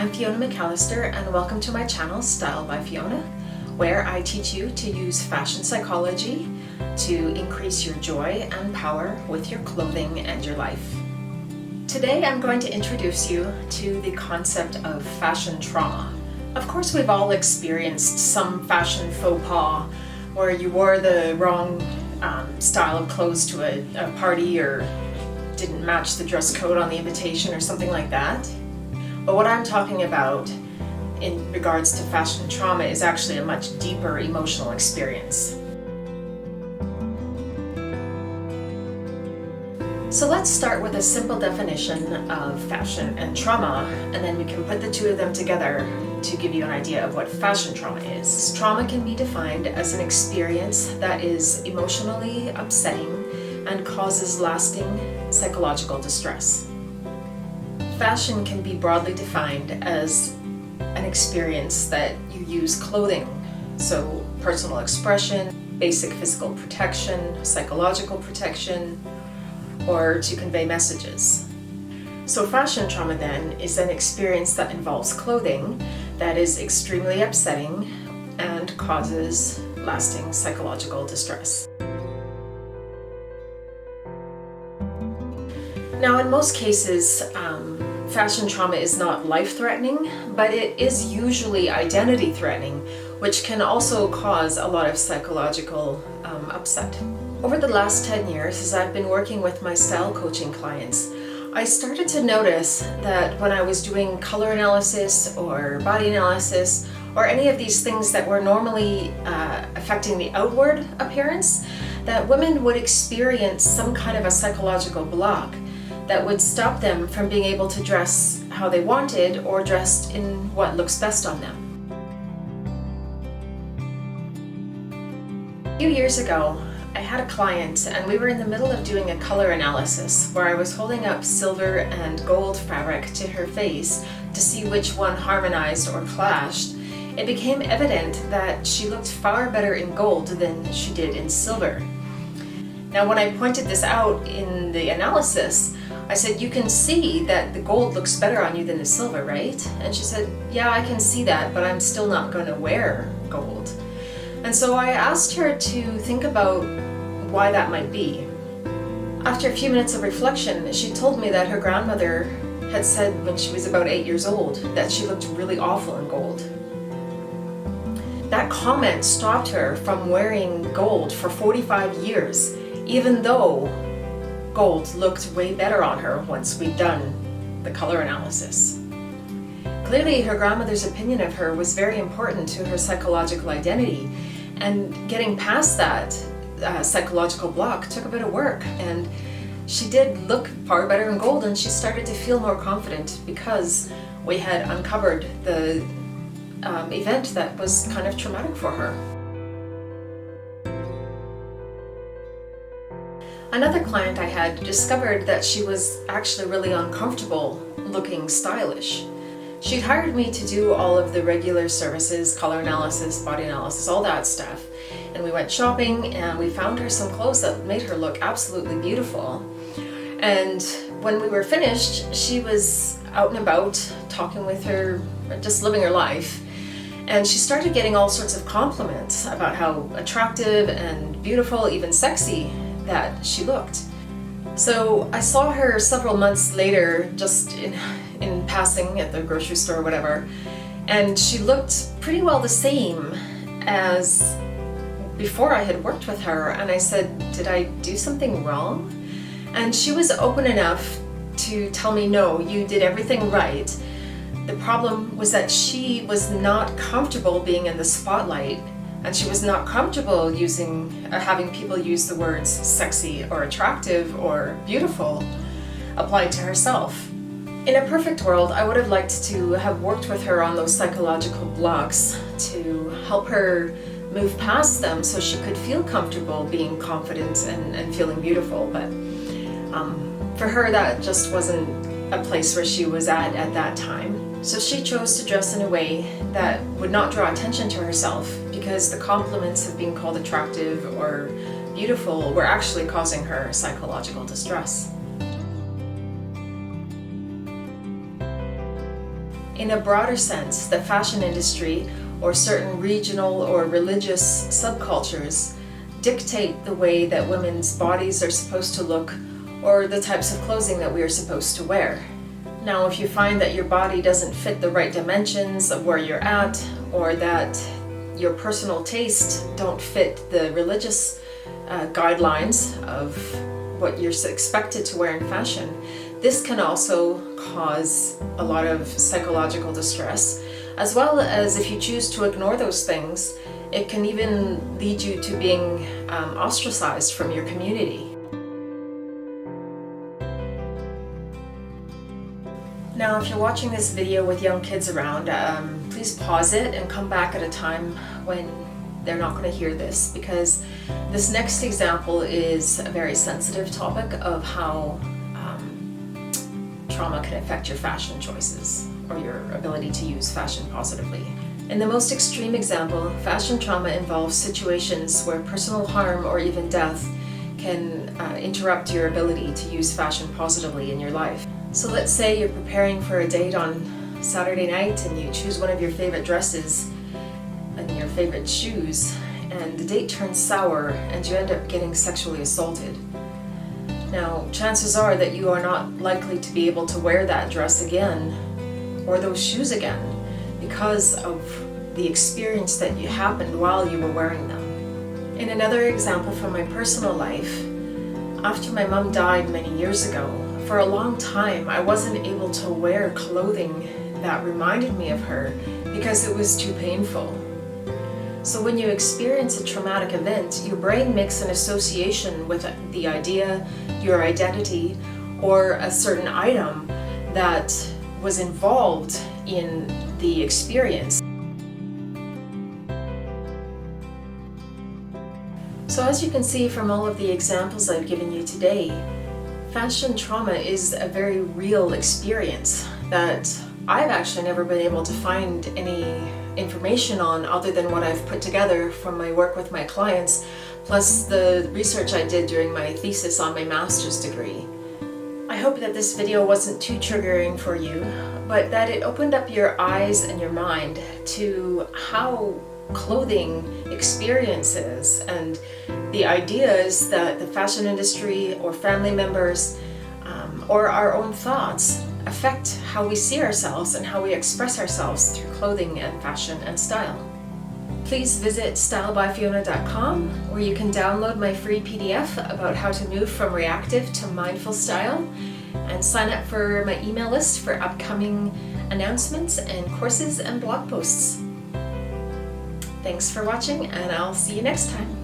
I'm Fiona McAllister and welcome to my channel Style by Fiona, where I teach you to use fashion psychology to increase your joy and power with your clothing and your life. Today I'm going to introduce you to the concept of fashion trauma. Of course, we've all experienced some fashion faux pas where you wore the wrong style of clothes to a party or didn't match the dress code on the invitation or something like that. But what I'm talking about in regards to fashion trauma is actually a much deeper emotional experience. So let's start with a simple definition of fashion and trauma, and then we can put the two of them together to give you an idea of what fashion trauma is. Trauma can be defined as an experience that is emotionally upsetting and causes lasting psychological distress. Fashion can be broadly defined as an experience that you use clothing, so personal expression, basic physical protection, psychological protection, or to convey messages. So fashion trauma then is an experience that involves clothing that is extremely upsetting and causes lasting psychological distress. Now, in most cases, fashion trauma is not life-threatening, but it is usually identity-threatening, which can also cause a lot of psychological upset. Over the last 10 years, as I've been working with my style coaching clients, I started to notice that when I was doing color analysis or body analysis or any of these things that were normally affecting the outward appearance, that women would experience some kind of a psychological block that would stop them from being able to dress how they wanted or dressed in what looks best on them. A few years ago, I had a client and we were in the middle of doing a color analysis where I was holding up silver and gold fabric to her face to see which one harmonized or clashed. It became evident that she looked far better in gold than she did in silver. Now, when I pointed this out in the analysis, I said, "You can see that the gold looks better on you than the silver, right?" And she said, "Yeah, I can see that, but I'm still not going to wear gold." And so I asked her to think about why that might be. After a few minutes of reflection, she told me that her grandmother had said when she was about 8 years old that she looked really awful in gold. That comment stopped her from wearing gold for 45 years, even though gold looked way better on her once we'd done the color analysis. Clearly, her grandmother's opinion of her was very important to her psychological identity, and getting past that psychological block took a bit of work, and she did look far better in gold, and she started to feel more confident because we had uncovered the event that was kind of traumatic for her. Another client I had discovered that she was actually really uncomfortable looking stylish. She'd hired me to do all of the regular services, color analysis, body analysis, all that stuff. And we went shopping and we found her some clothes that made her look absolutely beautiful. And when we were finished, she was out and about talking with her, just living her life. And she started getting all sorts of compliments about how attractive and beautiful, even sexy, that she looked. So I saw her several months later, just in passing at the grocery store or whatever, and she looked pretty well the same as before I had worked with her. And I said, "Did I do something wrong?" And she was open enough to tell me, "No, you did everything right. The problem was that she was not comfortable being in the spotlight, and she was not comfortable having people use the words sexy or attractive or beautiful applied to herself." In a perfect world, I would have liked to have worked with her on those psychological blocks to help her move past them so she could feel comfortable being confident and feeling beautiful. But for her, that just wasn't a place where she was at that time. So she chose to dress in a way that would not draw attention to herself because the compliments of being called attractive or beautiful were actually causing her psychological distress. In a broader sense, the fashion industry or certain regional or religious subcultures dictate the way that women's bodies are supposed to look or the types of clothing that we are supposed to wear. Now, if you find that your body doesn't fit the right dimensions of where you're at, or that your personal taste don't fit the religious guidelines of what you're expected to wear in fashion, this can also cause a lot of psychological distress, as well as if you choose to ignore those things, it can even lead you to being ostracized from your community. Now, if you're watching this video with young kids around, please pause it and come back at a time when they're not going to hear this, because this next example is a very sensitive topic of how trauma can affect your fashion choices or your ability to use fashion positively. In the most extreme example, fashion trauma involves situations where personal harm or even death can interrupt your ability to use fashion positively in your life. So let's say you're preparing for a date on Saturday night and you choose one of your favorite dresses and your favorite shoes, and the date turns sour and you end up getting sexually assaulted. Now, chances are that you are not likely to be able to wear that dress again or those shoes again because of the experience that happened while you were wearing them. In another example from my personal life, after my mom died many years ago, for a long time I wasn't able to wear clothing that reminded me of her because it was too painful. So when you experience a traumatic event, your brain makes an association with the idea, your identity, or a certain item that was involved in the experience. So as you can see from all of the examples I've given you today, fashion trauma is a very real experience that I've actually never been able to find any information on other than what I've put together from my work with my clients, plus the research I did during my thesis on my master's degree. I hope that this video wasn't too triggering for you, but that it opened up your eyes and your mind to how clothing experiences and the ideas that the fashion industry or family members or our own thoughts affect how we see ourselves and how we express ourselves through clothing and fashion and style. Please visit stylebyfiona.com, where you can download my free PDF about how to move from reactive to mindful style, and sign up for my email list for upcoming announcements and courses and blog posts. Thanks for watching, and I'll see you next time.